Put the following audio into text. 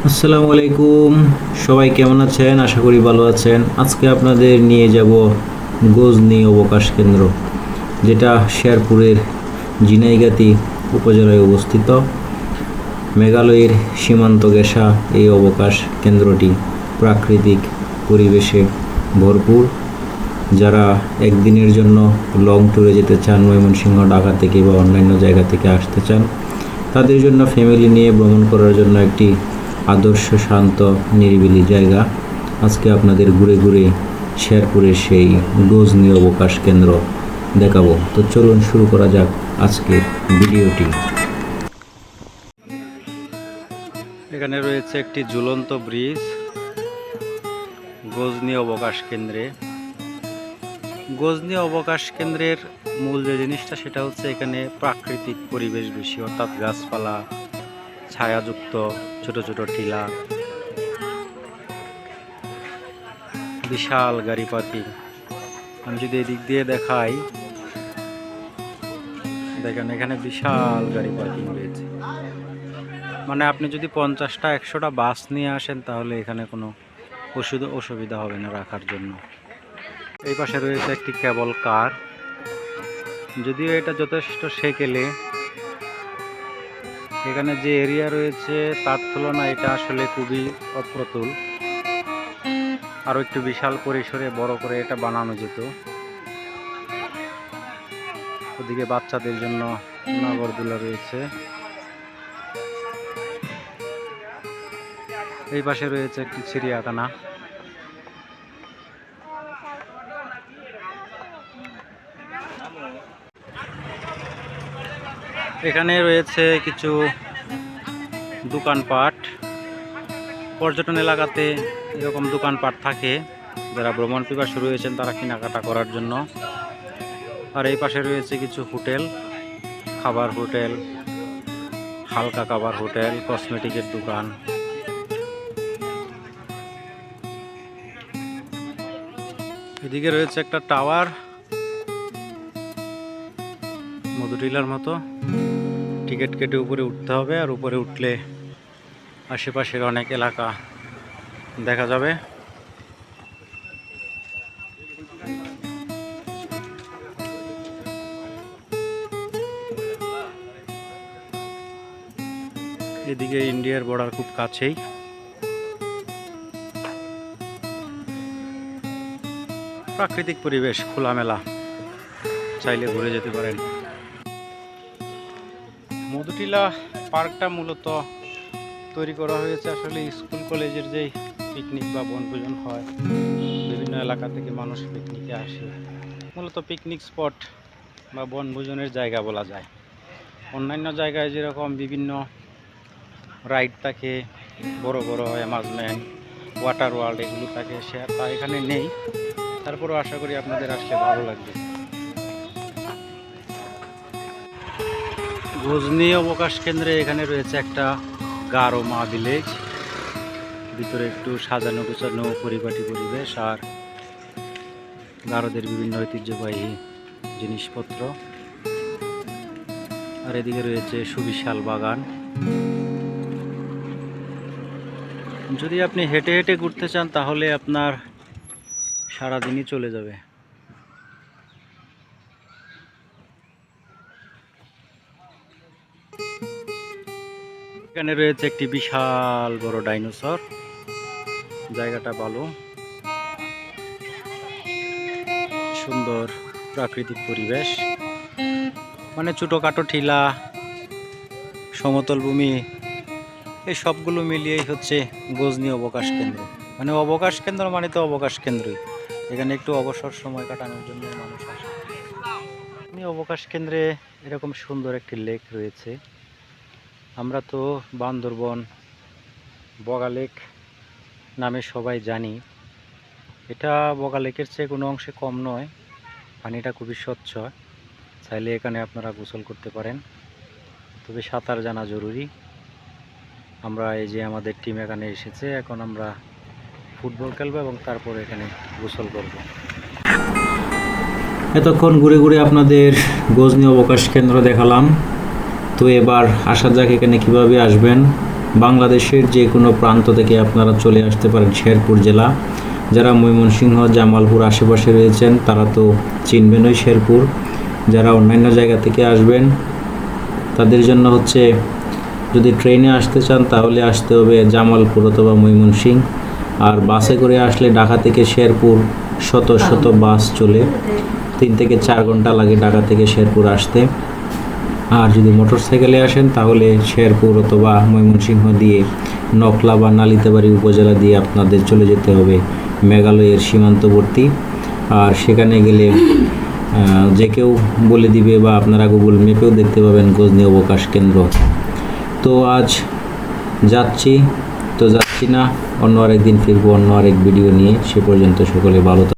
আসসালামু আলাইকুম। সবাই কেমন আছেন? আশা করি ভালো আছেন। আজকে আপনাদের নিয়ে যাব গজনি অবকাশ কেন্দ্র, যেটা শেরপুরের ঝিনাইগাতি উপজেলায় অবস্থিত। মেঘালয়ের সীমান্ত ঘেঁষা এই অবকাশ কেন্দ্রটি প্রাকৃতিক পরিবেশে ভরপুর। যারা একদিনের জন্য লং ট্যুরে যেতে চান, ময়মনসিংহ, ঢাকা থেকে বা অন্যান্য জায়গা থেকে আসতে চান, তাদের জন্য ফ্যামিলি নিয়ে ভ্রমণ করার জন্য একটি আদর্শ, শান্ত, নিরিবিলি জায়গা। আজকে আপনাদের ঘুরে ঘুরে শেরপুরের সেই গজনি অবকাশ কেন্দ্র দেখাবো। তো চলুন শুরু করা যাক আজকের ভিডিওটি। এখানে রয়েছে একটি ঝুলন্ত ব্রিজ গজনি অবকাশ কেন্দ্রে। গজনি অবকাশ কেন্দ্রের মূল যে জিনিসটা, সেটা হচ্ছে এখানে প্রাকৃতিক পরিবেশ বেশি, অর্থাৎ গাছপালা, ছায়াযুক্ত ছোট ছোট টিলা, বিশাল গাড়ি পার্কিং। আমি যদি এদিক দিয়ে দেখাই, দেখেন এখানে বিশাল গাড়ি পার্কিং রয়েছে। মানে আপনি যদি 50টা 100টা বাস নিয়ে আসেন, তাহলে এখানে কোনো অসুবিধা হবে না রাখার জন্য। এই পাশে রয়েছে একটি কেবল কার, যদিও এটা যথেষ্ট সেকেলে। এখানে যে এরিয়া রয়েছে তার তুলনায় এটা আসলে খুবই অপ্রতুল। আরও একটু বিশাল পরিসরে বড় করে এটা বানানো যেত। ওদিকে বাচ্চাদের জন্য নাগরদোলা রয়েছে। এই পাশে রয়েছে একটি চিড়িয়াখানা। এখানে রয়েছে কিছু দোকানপাট। পর্যটন এলাকাতে এরকম দোকানপাট থাকে, যারা ভ্রমণ পিপাসু রয়েছেন তারা কেনাকাটা করার জন্য। আর এই পাশে রয়েছে কিছু হোটেল, খাবার হোটেল, হালকা খাবার হোটেল, কসমেটিকের দোকান। এদিকে রয়েছে একটা টাওয়ার, মধুটিলার মতো। টিকিট কেটে উপরে উঠতে হবে, আর উপরে উঠলে আশেপাশের অনেক এলাকা দেখা যাবে। এদিকে ইন্ডিয়ার বর্ডার খুব কাছেই। প্রাকৃতিক পরিবেশ, খোলামেলা, চাইলে ঘুরে যেতে পারেন। মধুটিলা পার্কটা মূলত তৈরি করা হয়েছে আসলে স্কুল কলেজের যেই পিকনিক বা বনভোজন হয়, বিভিন্ন এলাকা থেকে মানুষ পিকনিকে আসে। মূলত পিকনিক স্পট বা বনভোজনের জায়গা বলা যায়। অন্যান্য জায়গায় যেরকম বিভিন্ন রাইড থাকে, বড় বড় অ্যামাজমেন্ট, ওয়াটার ওয়ার্ল্ড, এগুলো থাকে, সে তা এখানে নেই। তারপরেও আশা করি আপনাদের আসলে ভালো লাগবে। গজনি অবকাশ কেন্দ্রে এখানে রয়েছে একটা গারো মা ভিলেজ। ভিতরে একটু সাজানো গোছানো পরিপাটি পরিবেশ, আর গারোদের বিভিন্ন ঐতিহ্যবাহী জিনিসপত্র। আর এদিকে রয়েছে সুবিশাল বাগান। যদি আপনি হেঁটে হেঁটে ঘুরতে চান, তাহলে আপনার সারাদিনই চলে যাবে। এখানে রয়েছে একটি বিশাল বড় ডাইনোসর। জায়গাটা ভালো, সুন্দর প্রাকৃতিক পরিবেশ। মানে ছোটোখাটো টিলা, সমতল ভূমি, এই সবগুলো মিলিয়েই হচ্ছে গজনি অবকাশ কেন্দ্র। মানে অবকাশ কেন্দ্র মানে তো অবকাশ কেন্দ্রই। এখানে একটু অবসর সময় কাটানোর জন্য মানুষ আসে। অবকাশ কেন্দ্রে এরকম সুন্দর একটি লেক রয়েছে। আমরা তো বান্দরবন বগা লেক নামে সবাই জানি। এটা বগা লেকের চেয়ে কোনো অংশে কম নয়। পানিটা খুবই স্বচ্ছ, চাইলে এখানে আপনারা গোসল করতে পারেন, তবে সাঁতার জানা জরুরি। আমরা এই যে আমাদের টিম এখানে এসেছে, এখন আমরা ফুটবল খেলবো এবং তারপরে এখানে গোসল করব। এতক্ষণ ঘুরে ঘুরে আপনাদের গজনি অবকাশ কেন্দ্র দেখালাম। তো এবার আসা যাক এখানে কিভাবে আসবেন। বাংলাদেশের যে কোনো প্রান্ত থেকে আপনারা চলে আসতে পারেন শেরপুর জেলা। যারা ময়মনসিংহ, জামালপুর আশেপাশে রয়েছেন তারা তো চিনবেনই শেরপুর। যারা অন্যান্য জায়গা থেকে আসবেন তাদের জন্য হচ্ছে, যদি ট্রেনে আসতে চান তাহলে আসতে হবে জামালপুর অথবা ময়মনসিংহ। আর বাসে করে আসলে ঢাকা থেকে শেরপুর শত শত বাস চলে, 3 থেকে 4 ঘন্টা লাগে ঢাকা থেকে শেরপুর আসতে। আর যদি মোটর সাইকেলে আসেন তাহলে শেরপুর অথবা ময়মনসিংহ দিয়ে নকলা বা নালিতাবাড়ি উপজেলা দিয়ে আপনাদের চলে যেতে হবে মেঘালয়ের সীমান্তবর্তী। আর সেখানে গেলে যে কেউ বলে দিবে বা আপনারা গুগল ম্যাপেও দেখতে পাবেন গজনী অবকাশ কেন্দ্র। তো আজ যাচ্ছি না, অন্য আরেকদিন ফিরবো অন্য আরেক ভিডিও নিয়ে। সে পর্যন্ত সকলে ভালো থাকুন।